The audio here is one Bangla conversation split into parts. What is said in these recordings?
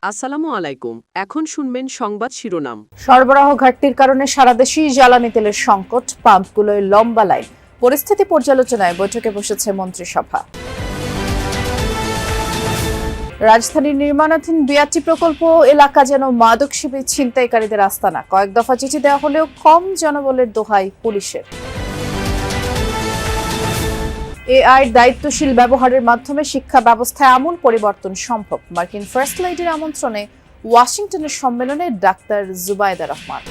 আসসালামু আলাইকুম। এখন শুনবেন সংবাদ শিরোনাম। সরবরাহ ঘাটতির কারণে সারা দেশেই জ্বালানি তেলের সংকট, পাম্পগুলোয় লম্বা লাইন। পরিস্থিতি পর্যালোচনায় বৈঠকে বসেছে মন্ত্রিসভা। রাজধানীর নির্মাণাধীন বিআরটি প্রকল্প এলাকা যেন মাদক শিবির ছিনতাইকারীদের আস্তানা। কয়েক দফা চিঠি দেওয়া হলেও কম জনবলের দোহাই পুলিশের। এআই দায়িত্বশীল ব্যবহারের মাধ্যমে শিক্ষা ব্যবস্থায় আমূল পরিবর্তন সম্ভব। মার্কিন ফার্স্ট লেডির আমন্ত্রণে ওয়াশিংটনের সম্মেলনে ডাক্তার জুবাইদা রহমান।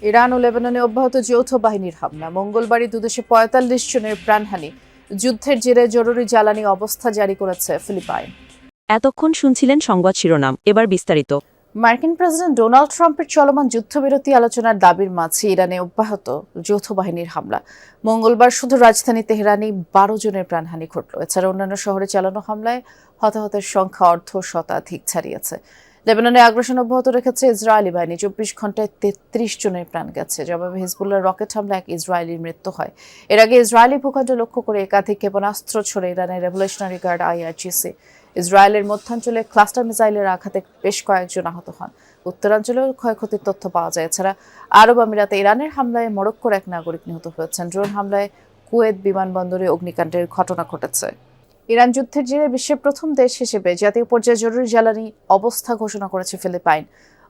ইরান ও লেবাননে অব্যাহত যৌথ বাহিনীর হামলা। মঙ্গলবারই দুদেশে ৪৫ জনের প্রাণহানি। যুদ্ধের জেরে জরুরি জ্বালানি অবস্থা জারি করেছে ফিলিপাইন। এতক্ষণ শুনছিলেন সংবাদ শিরোনাম, এবার বিস্তারিত। মার্কিন প্রেসিডেন্ট ডোনাল্ড ট্রাম্পের চলমান যুদ্ধবিরতি আলোচনার দাবির মাঝে ইরানে অব্যাহত যৌথ বাহিনীর হামলা। মঙ্গলবার শুধু রাজধানী তেহরানেই ১২ জনের প্রাণহানি ঘটল। এছাড়া অন্যান্য শহরে চালানো হামলায় হতাহতের সংখ্যা অর্ধশতাধিক ছাড়িয়েছে। লেবাননে আগ্রাসন অব্যাহত রেখেছে ইসরায়েলি বাহিনী। ২৪ ঘন্টায় ৩৩ জনের প্রাণ গেছে। জবাবে হিজবুল্লাহর রকেট হামলা এক ইসরায়েলির মৃত্যু হয়। এর আগে ইসরায়েলি ভূখণ্ড লক্ষ্য করে একাধিক ক্ষেপণাস্ত্র ছড়ে ইরানের রেভলিউশনারি গার্ড আইআরজিসি। ইসরায়েলের মধ্যাঞ্চলে ক্লাস্টার মিসাইলের আঘাতে বেশ কয়েকজন আহত হন। উত্তরাঞ্চলেও ক্ষয়ক্ষতির তথ্য পাওয়া যায়। এছাড়া আরব আমিরাতে ইরানের হামলায় মরক্কোর এক নাগরিক নিহত হয়েছেন। ড্রোন হামলায় কুয়েত বিমানবন্দরে অগ্নিকাণ্ডের ঘটনা ঘটেছে। ইরান যুদ্ধের জেরে বিশ্বের প্রথম দেশ হিসেবে জাতীয় পর্যায়ে জরুরি জ্বালানি অবস্থা ঘোষণা করেছে ফিলিপাইন।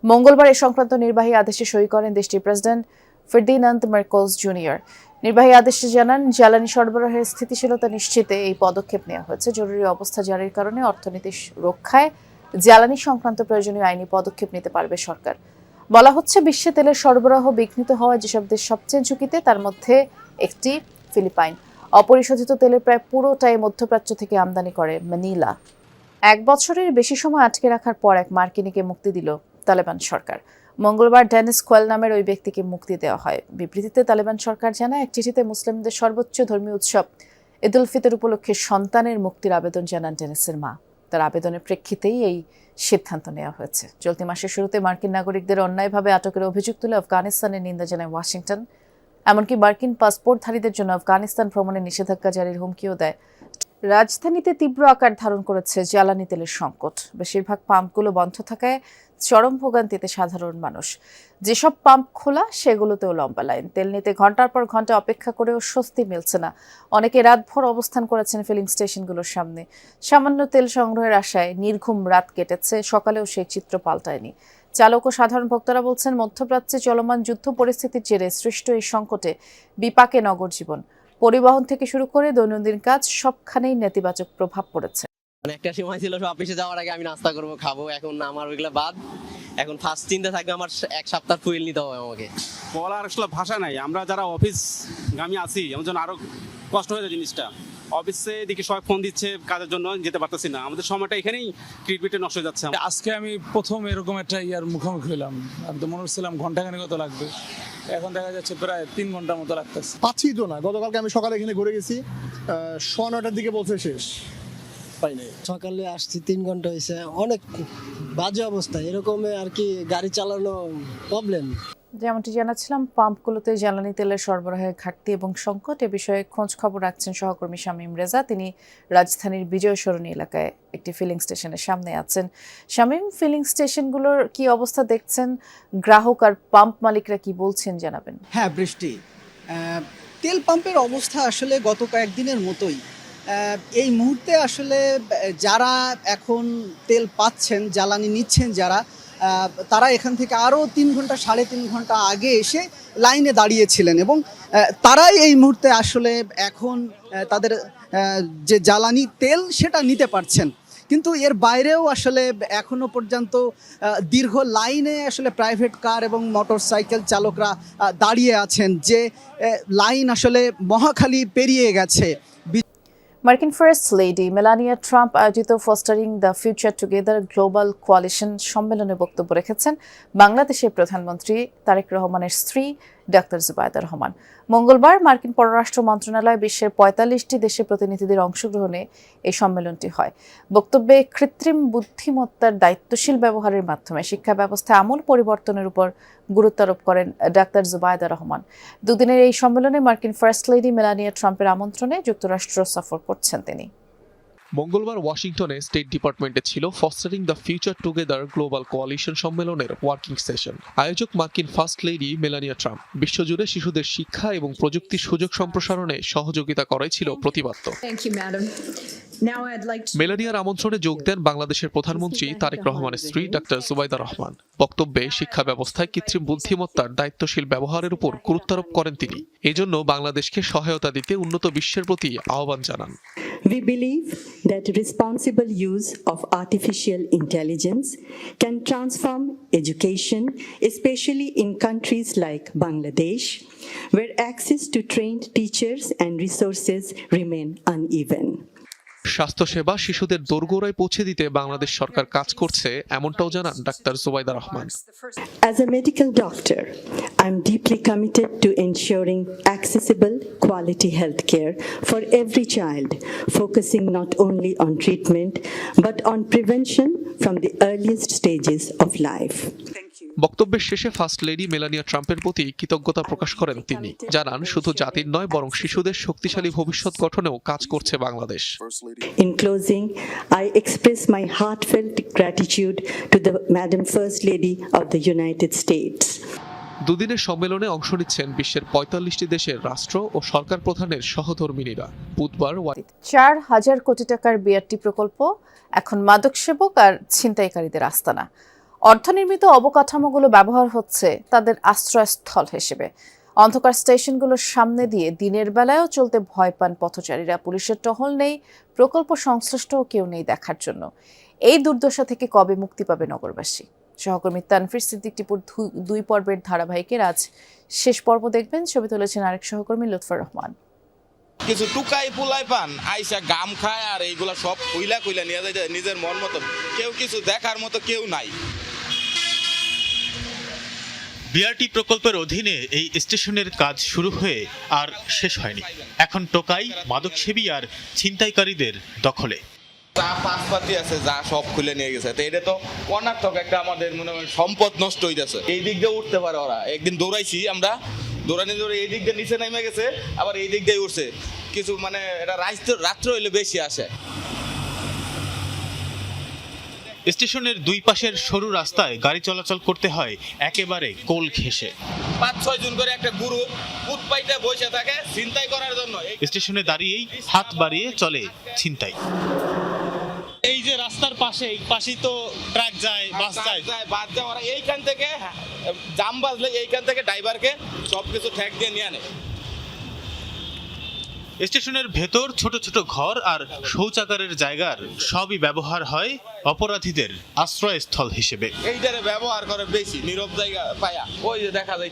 মঙ্গলবার এ সংক্রান্ত নির্বাহী আদেশে সই করেন দেশটির প্রেসিডেন্ট ফার্দিনান্দ মার্কোস জুনিয়র। নির্বাহী আদেশে জানান, জ্বালানি সরবরাহের স্থিতিশীলতা নিশ্চিতে এই পদক্ষেপ নেওয়া হয়েছে। জরুরি অবস্থা জারির কারণে অর্থনীতি রক্ষায় জ্বালানি সংক্রান্ত প্রয়োজনীয় আইনি পদক্ষেপ নিতে পারবে সরকার। বলা হচ্ছে, বিশ্বে তেলের সরবরাহ বিঘ্নিত হওয়ায় যেসব দেশ সবচেয়ে ঝুঁকিতে তার মধ্যে একটি ফিলিপাইন। অপরিশোধিত তেলের প্রায় পুরোটাই মধ্যপ্রাচ্য থেকে আমদানি করে ম্যানিলা। ১ বছরের বেশি সময় আটকে রাখার পর এক মার্কিনীকে মুক্তি দিল তালেবান সরকার। মঙ্গলবার ডেনিস কোয়েল নামের ওই ব্যক্তিকে মুক্তি দেওয়া হয়। বিবৃতিতে তালেবান সরকার জানায়, এক চিঠিতে মুসলিমদের সর্বোচ্চ ধর্মীয় উৎসব ঈদ উল ফিতর উপলক্ষে সন্তানের মুক্তির আবেদন জানান ডেনিসের মা। তার আবেদনের প্রেক্ষিতেই এই সিদ্ধান্ত নেওয়া হয়েছে। চলতি মাসের শুরুতে মার্কিন নাগরিকদের অন্যায়ভাবে আটকের অভিযোগ তুলে আফগানিস্তানের নিন্দা জানায় ওয়াশিংটন। এমনকি মার্কিন পাসপোর্টধারীদের জন্য আফগানিস্তান ভ্রমণে নিষেধাজ্ঞা জারির হুমকিও দেয়। রাজধানীতে তীব্র আকার ধারণ করেছে জ্বালানি তেলের সংকট। বেশিরভাগ পাম্পগুলো বন্ধ থাকায় চরম ভোগান্তিতে সাধারণ মানুষ। যেসব পাম্প খোলা সেগুলোতেও লম্বা লাইন। তেল নিতে ঘন্টার পর ঘন্টা অপেক্ষা করেও স্বস্তি মিলছে না। অনেকে রাতভর অবস্থান করেছেন ফিলিং স্টেশনগুলোর সামনে। সামান্য তেল সংগ্রহের আশায় নির্ঘুম রাত কেটেছে, সকালেও সেই চিত্র পাল্টায়নি। চালক ও সাধারণ ভক্তরা বলছেন, মধ্যপ্রাচ্যে চলমান যুদ্ধ পরিস্থিতির জেরে সৃষ্ট এই সংকটে বিপাকে নগর জীবন। পরিবহন থেকে শুরু করে দৈনন্দিন কাজ সবখানেই নেতিবাচক প্রভাব পড়েছে। একটা সময় ছিল অফিসে যাওয়ার আগে আমি নাস্তা করবো, খাবো। এখন আমার ওইগুলো বাদ। এখন ফার্স্ট চিন্তা থাকবে আমার 1 সপ্তাহ ফুয়েল নিতে হবে আমাকে। বলার আসলে ভাষা নাই। আমরা যারা অফিসগামী আছি আমার জন্য আরো কষ্ট হয়ে যায় জিনিসটা। অফিসে এদিকে সবাই ফোন দিচ্ছে, কাজের জন্য যেতে পারতেছি না। আমাদের সময়টা এখানেই ট্রিটমেন্টে নষ্ট হয়ে যাচ্ছে। আজকে আমি প্রথম এরকম একটা মুখোমুখি হলাম। আমি তো মনে হচ্ছিলাম ঘন্টাখানেক কত লাগবে, এখন দেখা যাচ্ছে প্রায় 3 ঘন্টার মতো লাগতেছে। পাচ্ছি তো না। গতকালকে আমি সকালে এখানে ঘুরে গেছি, 9:30 দিকে বলছে শেষ, পাই নাই। সকালে আসছি 3 ঘন্টা হয়েছে। অনেক বাজে অবস্থা, এরকম আর কি গাড়ি চালানো প্রবলেম। যেমনটি জানাচ্ছিলাম, পাম্পগুলোতে জ্বালানি তেলের সরবরাহের ঘাটতি এবং সংকট এ বিষয়ে খোঁজ খবর রাখছেন সহকর্মী শামীম রেজা। তিনি রাজধানীর বিজয় সরণি এলাকায় একটি ফিলিং স্টেশনের সামনে আছেন। শামীম, ফিলিং স্টেশনগুলোর কি অবস্থা দেখছেন? গ্রাহক আর পাম্প মালিকরা কি বলছেন জানাবেন। হ্যাঁ বৃষ্টি, তেল পাম্পের অবস্থা আসলে গত কয়েকদিনের মতোই। এই মুহূর্তে আসলে যারা এখন তেল পাচ্ছেন, জ্বালানি নিচ্ছেন যারা, তারা এখান থেকে আরও 3 ঘন্টা 3.5 ঘন্টা আগে এসে লাইনে দাঁড়িয়েছিলেন এবং তারাই এই মুহূর্তে আসলে এখন তাদের যে জ্বালানি তেল সেটা নিতে পারছেন। কিন্তু এর বাইরেও আসলে এখনো পর্যন্ত দীর্ঘ লাইনে আসলে প্রাইভেট কার এবং মোটরসাইকেল চালকরা দাঁড়িয়ে আছেন, যে লাইন আসলে মহাখালী পেরিয়ে গেছে। মার্কিন ফার্স্ট লেডি মেলানিয়া ট্রাম্প আয়োজিত fostering the future together global coalition সম্মেলনে বক্তব্য রেখেছেন বাংলাদেশের প্রধানমন্ত্রী তারেক রহমানের স্ত্রী ডাক্তার জুবাইদা রহমান। মঙ্গলবার মার্কিন পররাষ্ট্র মন্ত্রণালয় বিশ্বের ৪৫টি দেশের প্রতিনিধিদের অংশগ্রহণে এই সম্মেলনটি হয়। বক্তব্যে কৃত্রিম বুদ্ধিমত্তার দায়িত্বশীল ব্যবহারের মাধ্যমে শিক্ষা ব্যবস্থায় আমূল পরিবর্তনের উপর গুরুত্ব আরোপ করেন ডাক্তার জুবাইদা রহমান। দুদিনের এই সম্মেলনে মার্কিন ফার্স্ট লেডি মেলানিয়া ট্রাম্পের আমন্ত্রণে যুক্তরাষ্ট্র সফর করছেন তিনি। মঙ্গলবার ওয়াশিংটনে স্টেট ডিপার্টমেন্টে ছিল fostering the future together global coalition সম্মেলনের ওয়ার্কিং সেশন। আয়োজক মার্কিন ফার্স্ট লেডি মেলানিয়া ট্রাম্প। বিশ্বজুড়ে শিশুদের শিক্ষা এবং প্রযুক্তির সুযোগ সম্প্রসারণে সহযোগিতা করাই ছিল প্রতিপাদ্য। মেলানিয়ার আমন্ত্রণে যোগ দেন বাংলাদেশের প্রধানমন্ত্রী তারেক রহমানের স্ত্রী ডাক্তার জুবাইদা রহমান। বক্তব্যে শিক্ষা ব্যবস্থায় কৃত্রিম বুদ্ধিমত্তার দায়িত্বশীল ব্যবহারের উপর গুরুত্বারোপ করেন তিনি। এজন্য বাংলাদেশকে সহায়তা দিতে উন্নত বিশ্বের প্রতি আহ্বান জানান। We believe that responsible use of artificial intelligence can transform education, especially in countries like Bangladesh, where access to trained teachers and resources remain uneven. স্বাস্থ্যসেবা শিশুদের দোরগোড়ায় পৌঁছে দিতে বাংলাদেশ সরকার কাজ করছে, এমনটাও জানান doctor Zubaida Rahman. As a medical doctor, I'm deeply committed to ensuring accessible, quality healthcare for every child, focusing not only on treatment but on prevention from the earliest stages of life. বক্তব্যের শেষে ফার্স্ট লেডি মেলানিয়া ট্রাম্পের প্রতি কৃতজ্ঞতা প্রকাশ করেন তিনি। জানান শুধু জাতির নয় বরং শিশুদের শক্তিশালী ভবিষ্যৎ গঠনেও কাজ করছে Bangladesh. In closing, I express my heartfelt gratitude to the Madam First Lady of the United States. দুদিনের সম্মেলনে অংশ নিচ্ছেন বিশ্বের ৪৫টি দেশের রাষ্ট্র ও সরকার প্রধানের সহধর্মিণীরা। বুধবার ৪,০০০ কোটি টাকার বিআরটি প্রকল্প এখন মাদক সেবক আর ছিনতাইকারীদের আস্তানা। অর্ধনির্মিত অবকাঠামোগুলো ব্যবহার হচ্ছে তাদের আশ্রয়স্থল হিসেবে। অন্ধকার স্টেশনগুলোর সামনে দিয়ে দিনের বেলায়ও চলতে ভয় পান পথচারীরা। পুলিশের টহল নেই, প্রকল্প সংশ্লিষ্ট কেউ নেই দেখার জন্য। এই দুর্দশা থেকে কবে মুক্তি পাবে নগরবাসী? সহকর্মী তানফির সিদ্দিক টিপুর ২ পর্বের ধারাবাহিকের আজ শেষ পর্ব দেখবেন। ছবি তুলেছেন আরেক সহকর্মী লুৎফর রহমান। কিছু টুকাই পুলাই পান আইসা গাম খায় আর এইগুলা সব কইলা কইলা নিয়ে যায় নিজের মন মতো। কেউ কিছু দেখার মতো কেউ নাই। বিআরটি প্রকল্পের অধীনে এই স্টেশনের কাজ শুরু হয়ে আর শেষ হয়নি। এখন টোকাই, মাদকসেবী আর ছিনতাইকারীদের দখলে। যা পাশপাতি আছে যা সব খুলে নিয়ে গেছে। তো এটা তো অনার্থক একটা আমাদের মনে হয় সম্পদ নষ্ট হয়ে যাচ্ছে। এই দিক দিয়ে উঠতে পারে ওরা। একদিন দৌড়াইছি আমরা, দৌড়ানি দৌড়ে এই দিক দিয়ে নিচে নেমে গেছে, আবার এই দিক দিয়ে উঠছে। কিছু মানে এটা রাত্র হইলে বেশি আসে। স্টেশনের দুই পাশের সরু রাস্তায় গাড়ি চলাচল করতে হয় একেবারে কোল ঘেঁষে। ৫-৬ জন করে একটা গ্রুপ ফুটপাইতে বসে থাকে ছিনতাই করার জন্য। স্টেশনে দাঁড়িয়েই হাত বাড়িয়ে চলে ছিনতাই। এই যে রাস্তার পাশেই তো ট্রাক যায়, বাস যায়, বাস যায়। ওরা এইখান থেকে জাম বাজলে এইখান থেকে ড্রাইভারকে সবকিছু ঠেক দিয়ে নিয়ে আনে। স্টেশনের ভেতর ছোট ছোট ঘর আর শৌচাগারের জায়গার সবই ব্যবহার হয় অপরাধীদের আশ্রয়স্থল হিসেবে। এইটারে ব্যবহার করে বেশি নীরব জায়গা পায়া। ওই যে দেখা যায়